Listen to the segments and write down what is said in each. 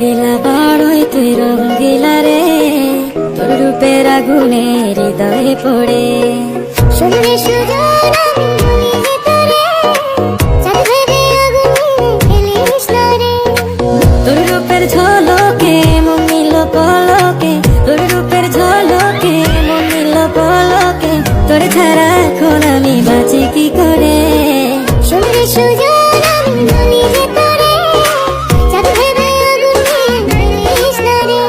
রঙ্গিলা বড়ই তুই রঙ্গিলা রে, তোর রূপের আগুনে হৃদয়ে পড়ে। শুনলে সুজন আমি বলি যে তোরে, চাঁদ ভেবে আগুনে ফেলিস না রে। তোর রূপের ঝলকে মন নিল পলকে, তোর রূপের ঝলকে মন নিল পলকে, তোর ছাড়া এখন আমি বাঁচি কি করে। শুনলে সুজন আমি বলি যে তোরে, চাঁদ ভেবে আগুনে ফেলিস না রে।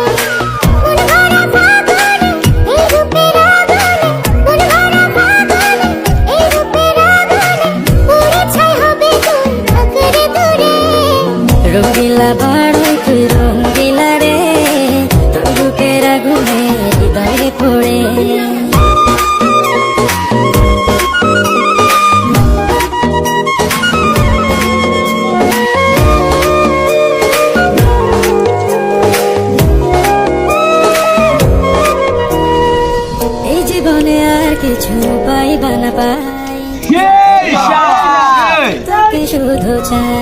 মন ভরা ফাগুনে এই রূপের আগুনে, মন ভরা ফাগুনে এই রূপের আগুনে, পুড়ে ছাই হবে তুই আঁকড়ে ধরে। রঙ্গিলা বড়ই তুই রঙ্গিলা রে, তোর রূপের আগুনে হৃদয়ে পড়ে। এই জীবনে আর কিছু পাই বা না পাই, তোকে শুধু চাই।